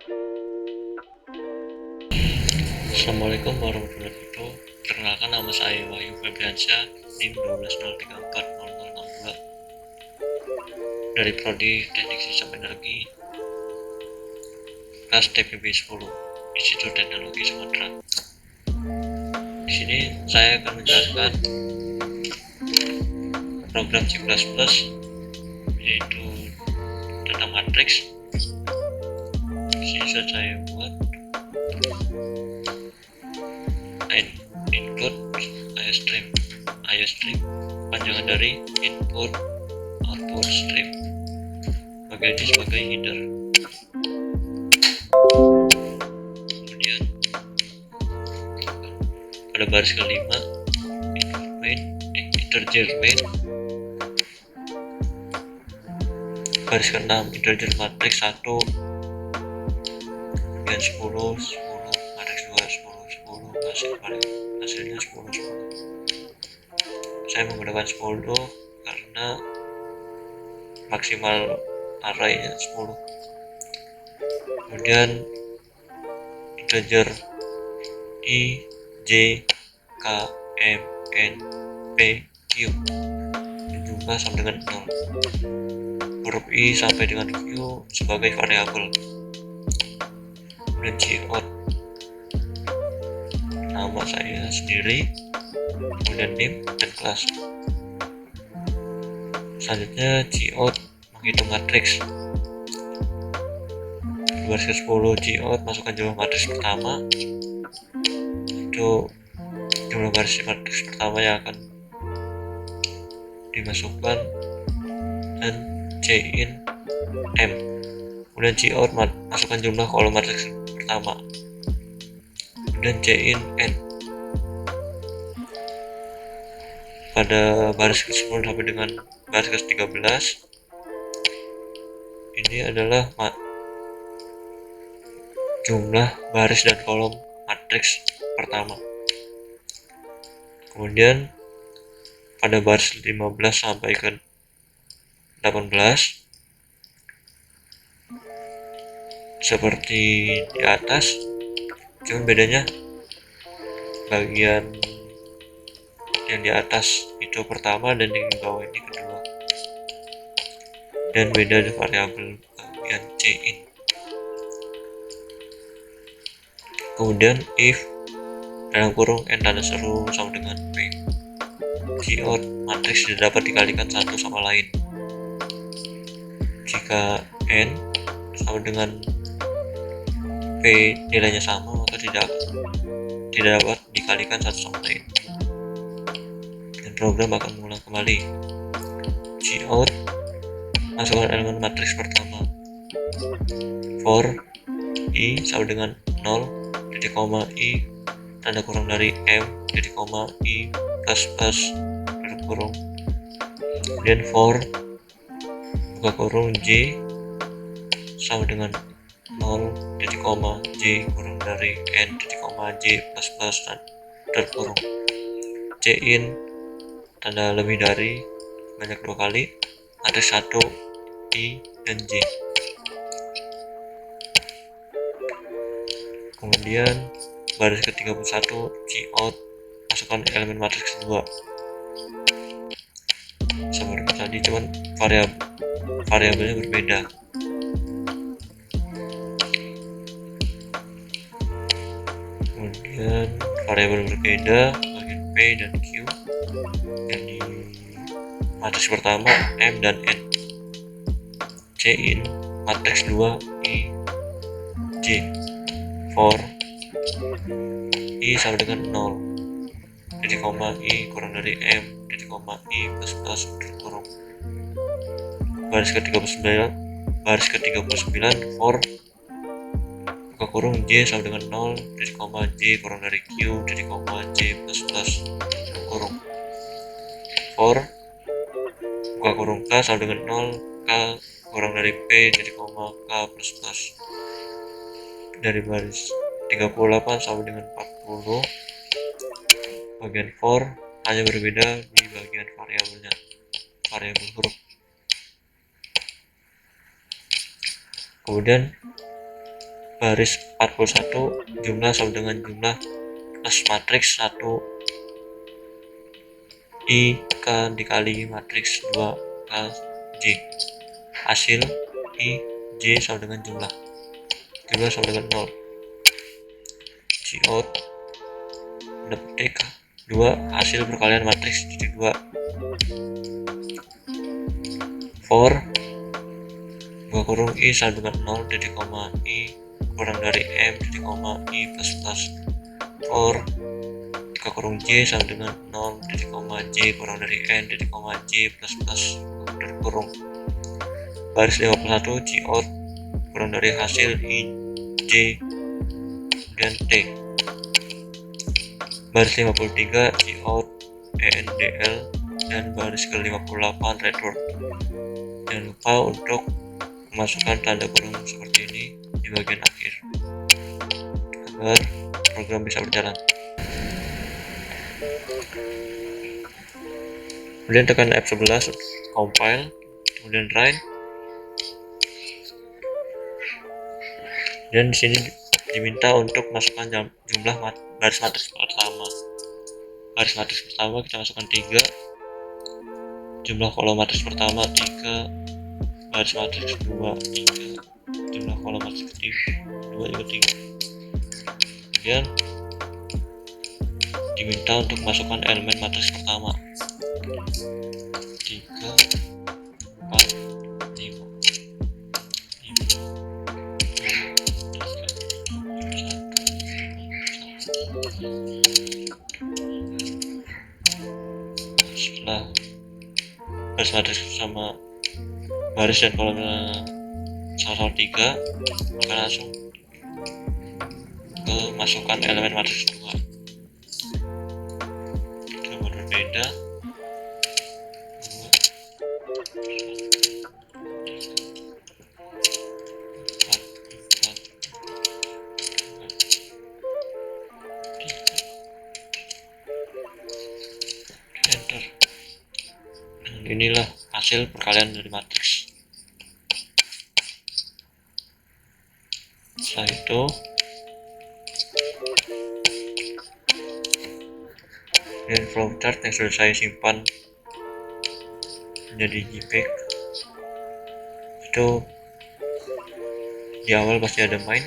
Assalamualaikum warahmatullahi wabarakatuh. Perkenalkan, nama saya Wahyu Febriansyah, NIM 120340062 dari Prodi Teknik Sistem Energi, kelas TPB 10, Institut Teknologi Sumatera. Di sini saya akan menjelaskan program C++, yaitu tentang matriks. Di sini sudah saya buat include IOStream, panjangan dari input output stream, bagian ini sebagai header. Kemudian pada baris kelima integer main, baris keenam integer matriks 1, kemudian 10, matriks 2, 10, hasilnya 10. Saya menggunakan 10 karena maksimal arraynya 10. Kemudian integer I, J, K, M, N, P, Q berjumlah sama dengan 0. Huruf I sampai dengan Q sebagai variabel. Kemudian cout, nama saya sendiri, kemudian name dan kelas. Selanjutnya cout menghitung matriks. Baris ke-10 cout masukkan jumlah matriks pertama. Itu jumlah baris matriks pertama yang akan dimasukkan, dan cin M. Kemudian cout masukkan jumlah kolom matriks pertama, kemudian cin N. Pada baris ke-10 sampai dengan baris ke-13 ini adalah jumlah baris dan kolom matriks pertama. Kemudian pada baris 15 sampai ke 18 seperti di atas, cuma bedanya bagian yang di atas itu pertama dan yang di bawah ini kedua, dan beda ada variabel bagian cin. Kemudian if dalam kurung n tanda seru sama dengan p, cout matriks tidak dapat dikalikan satu sama lain. Jika n sama dengan p nilainya sama, maka tidak dapat dikalikan satu sama lain, dan program akan mengulang kembali. Cout masukkan elemen matriks pertama. For I sama dengan 0, titik koma I tanda kurung dari M, titik koma I plus plus tutup kurung. Kemudian for buka kurung J sama dengan 0, titik koma J kurung dari N, titik koma J plus plus dan tutup kurung. Cin tanda lebih dari banyak 2 kali, ada 1, I, dan J. Kemudian baris ke-31 cout masukkan elemen matriks kedua. Seperti tadi, cuman variabelnya berbeda. Kemudian variabel berbeda bagian P dan Q, yang di matriks pertama M dan N. Cin matriks 2 I, J. For I sama dengan 0, titik koma I kurang dari M, titik koma I plus plus tutup kurung. Baris ke-39 for buka kurung J sama dengan 0, titik koma J kurang dari Q, titik koma J plus plus tutup kurung. For buka kurung K sama dengan 0, K kurang dari P, titik koma K plus plus. Dari baris 38 sampai dengan 40 bagian for hanya berbeda di bagian variabelnya, variabel huruf. Kemudian baris 41 jumlah sama dengan jumlah plus matriks 1 I K dikali matriks 2 K J. Hasil I J sama dengan jumlah sama dengan 0. Cout dapat TK 2 hasil perkalian matriks titik 2 for 2 kurung I sama dengan 0 titik koma I kurang dari M titik koma I plus plus for 3 kurung J sama dengan 0 titik koma J kurang dari N titik koma J plus plus kurung baris 51 Cout kurang dari hasil I J dan T. Baris 53 Cout ENDL dan baris ke-58 return. Jangan lupa untuk memasukkan tanda kurung seperti ini di bagian akhir agar program bisa berjalan. Kemudian tekan F11 untuk compile, kemudian run. Dan di sini diminta untuk masukkan jumlah baris matriks pertama. Baris matriks pertama kita masukkan 3, jumlah kolom matriks pertama 3, baris matriks 2 3, jumlah kolom matriks 2 juga 3. Kemudian diminta untuk masukkan elemen matriks pertama 3 4 5 setelah baris matriks sama baris dan kolomnya sama-sama 3, maka langsung ke masukkan elemen matriks 2. Gambar berbeda 2 enter. Dan inilah hasil perkalian dari matriks. Setelah itu dan flowchart yang sudah saya simpan menjadi JPEG itu di awal pasti ada main,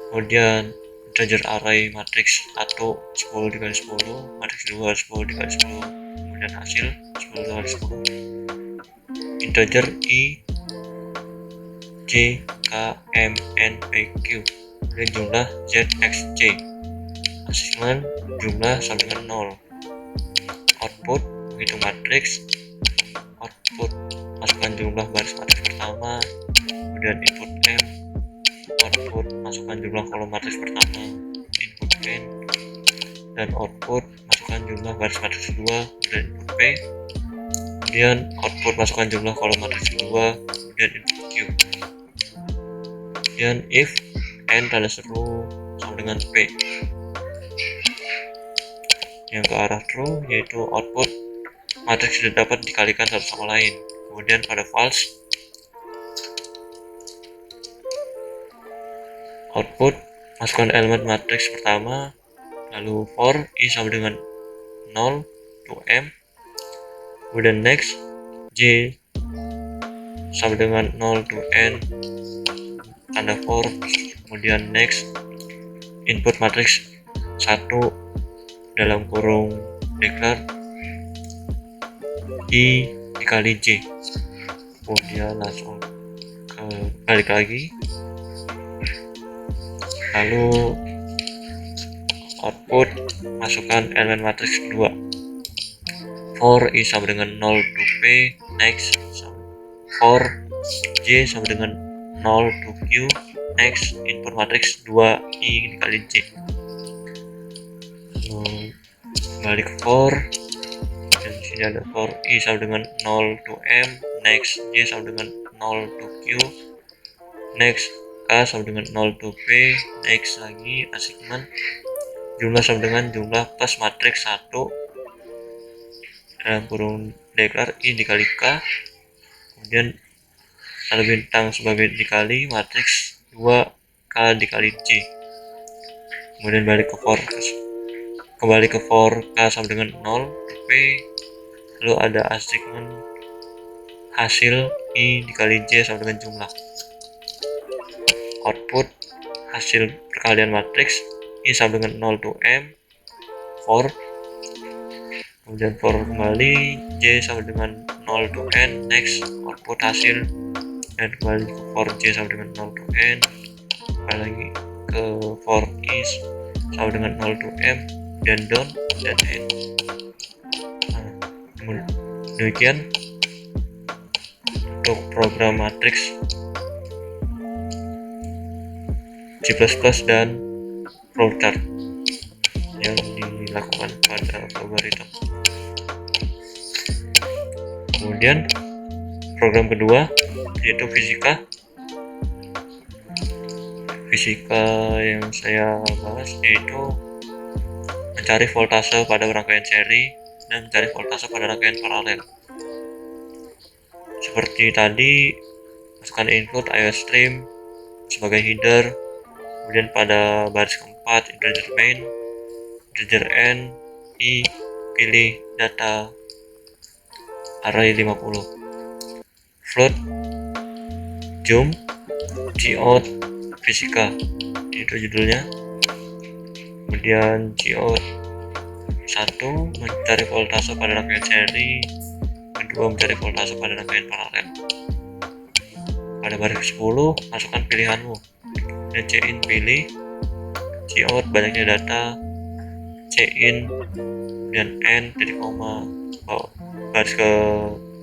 kemudian integer array matriks 1 10 dikali 10, matriks 2 10 dikali 10, kemudian hasil 10 dikali 10, integer I J K M N P Q, kemudian jumlah Z X Y, assignment jumlah sama dengan 0, output menghitung matriks, output masukkan jumlah baris matriks pertama, kemudian input M, output masukkan jumlah kolom matriks pertama, input N, dan output masukkan jumlah baris matriks kedua, kemudian input P, kemudian output masukkan jumlah kolom matriks kedua, kemudian input Q. Kemudian if N tanda seru sama dengan P yang ke arah true, yaitu output matriks sudah dapat dikalikan satu sama lain. Kemudian pada false, output masukkan elemen matriks pertama, lalu for I sama dengan 0 to M, kemudian next J sama dengan 0 to N tanda for, kemudian next input matriks 1 dalam kurung declare I dikali J, kemudian langsung balik lagi, lalu output masukkan elemen matriks kedua, for I sama dengan 0 to P, next for J sama dengan 0 to Q, next input matriks 2 I dikali J, lalu balik for, dan di sini ada for I sama dengan 0 to M, next J sama dengan 0 to Q, next K sama dengan 0 to P, next lagi assignment jumlah sama dengan jumlah plus matriks 1 dalam kurung declare I dikali K, kemudian tanda bintang sebagai dikali matriks 2 K dikali J. Kemudian kembali ke for K sama dengan 0 P, lalu ada assignment hasil I dikali J sama dengan jumlah. Output hasil perkalian matriks I sama dengan 0 to M for, kemudian for kembali J sama dengan 0 to N next output hasil, dan kembali ke for J sama dengan 0 to N, kembali lagi ke for I sama dengan 0 to M, dan down dan N. Demikian untuk program matriks C++ dan flowchart yang dilakukan pada algoritma. Kemudian program kedua yaitu fisika yang saya bahas yaitu mencari voltase pada rangkaian seri dan mencari voltase pada rangkaian paralel. Seperti tadi, masukkan input IO stream sebagai header, kemudian pada baris keempat integer main, integer n, I, pilih data array 50, float, zoom, cout, fisika, itu judulnya. Kemudian cout 1 mencari voltase pada rangkaian seri, kedua mencari voltase pada rangkaian paralel. Pada baris 10 masukkan pilihanmu, dan cin pilih, cout banyaknya data, cin dan n titik koma, baris ke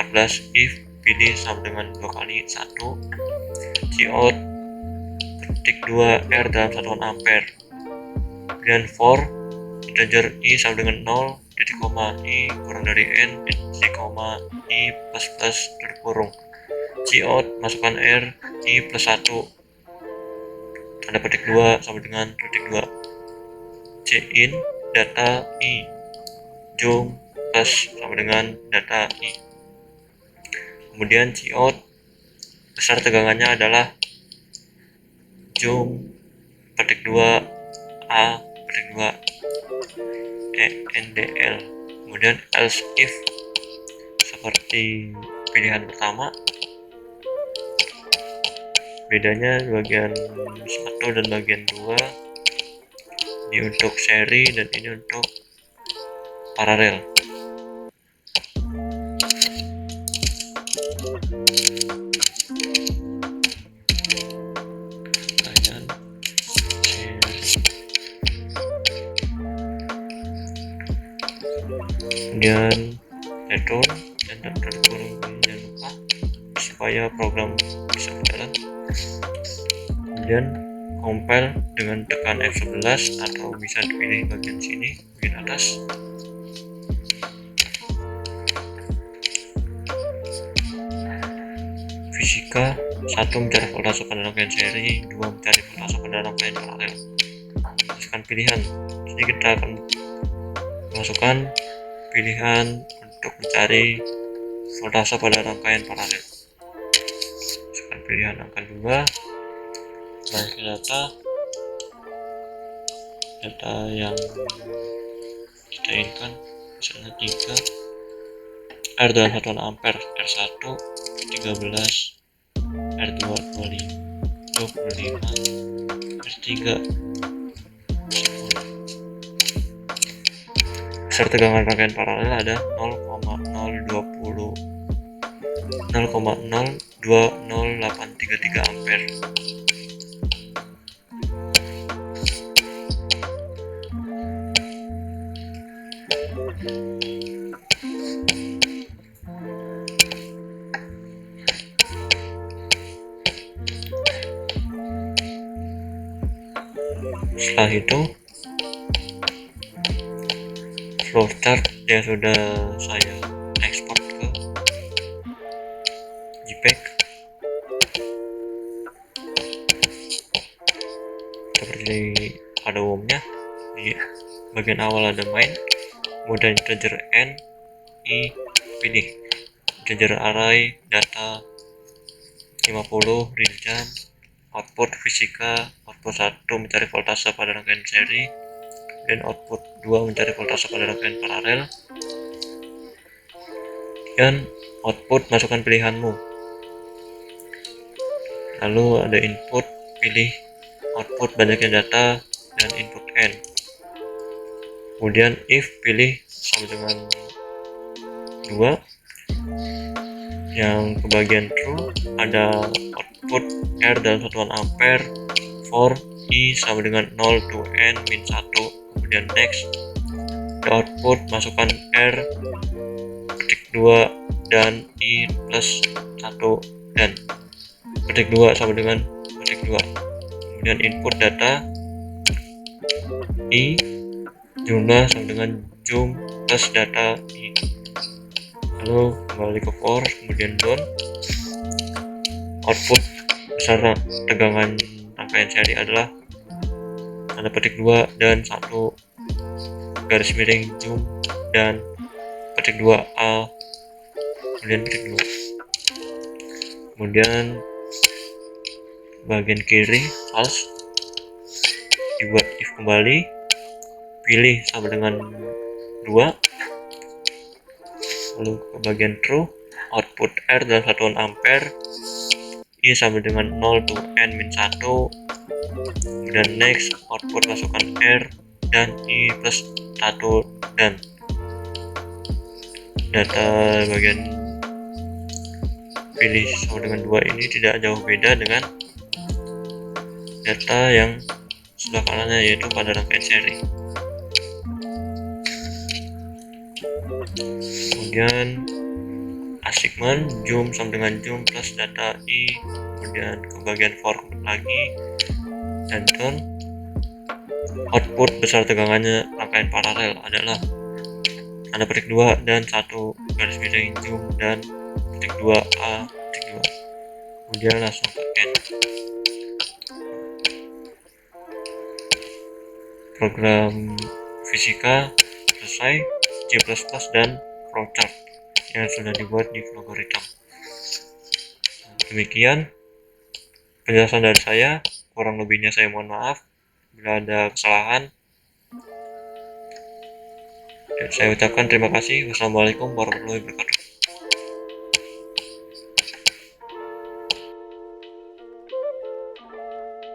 14 if pilih sama dengan 2 kali 1, cout ketik 2 R dalam satuan ampere, dan for integer I sama dengan 0 titik koma I kurang dari N titik koma I plus plus tutup kurung, cout masukkan R I plus 1 tanda petik 2 sama dengan titik 2, cin data I, zoom plus sama dengan data I. Kemudian cout besar tegangannya adalah zoom petik 2 A petik 2 ENDL. Kemudian else if seperti pilihan pertama, bedanya bagian 1 dan bagian 2, ini untuk seri dan ini untuk paralel. Kemudian return dan tutup kurung, jangan lupa supaya program bisa berjalan. Kemudian compile dengan tekan F11 atau bisa dipilih bagian sini, bagian atas. Fisika 1 mencari voltase pada rangkaian seri, 2 mencari voltase pada rangkaian paralel. Masukkan pilihan. Jadi kita akan masukkan pilihan untuk mencari voltase pada rangkaian paralel. Masukkan pilihan angka 2, balik data yang kita inginkan, misalnya 3 R dalam satuan ampere, R1 13, R2 25, R3 besar tegangan rangkaian paralel ada 0,02083 ampere. Setelah itu flowchart yang sudah saya ekspor ke JPEG seperti pada umumnya. Di bagian awal ada main, kemudian integer n, I, pilih integer array data 50 real jam, output fisika, output 1 mencari voltase pada rangkaian seri, dan output 2 mencari voltase pada rangkaian paralel, dan output masukkan pilihanmu. Lalu ada input, pilih output banyaknya data, dan input n. Kemudian if pilih sama dengan 2. Yang ke bagian true ada output R dalam satuan ampere for I sama dengan 0 to N min 1. Kemudian next, the output masukkan R petik 2 dan I plus 1 dan petik 2 sama dengan petik 2. Kemudian input data I jumlah sama dengan jum plus data I. Lalu kembali ke for, kemudian done. Output besar tegangan rangkaian seri adalah tanda petik 2 dan 1 garis miring jum dan petik 2A, kemudian petik 2. Kemudian bagian kiri false, dibuat if kembali, pilih sama dengan 2. Lalu ke bagian true, output R dalam satuan ampere I sama dengan 0 to N min 1. Kemudian next, output masukkan R dan I plus 1 dan data bagian pilih sama dengan 2 ini tidak jauh beda dengan data yang sebelah kanannya, yaitu pada rangkaian seri. Kemudian assignment jum sama dengan jum plus data I, kemudian ke bagian for lagi dan done. Output besar tegangannya rangkaian paralel adalah tanda petik 2 dan 1 garis miring jum dan petik 2A petik 2. Kemudian langsung ke N. Program fisika selesai, C++ dan flowchart yang sudah dibuat di Flowgoritam. Demikian penjelasan dari saya, kurang lebihnya saya mohon maaf bila ada kesalahan. Saya ucapkan terima kasih. Wassalamualaikum warahmatullahi wabarakatuh.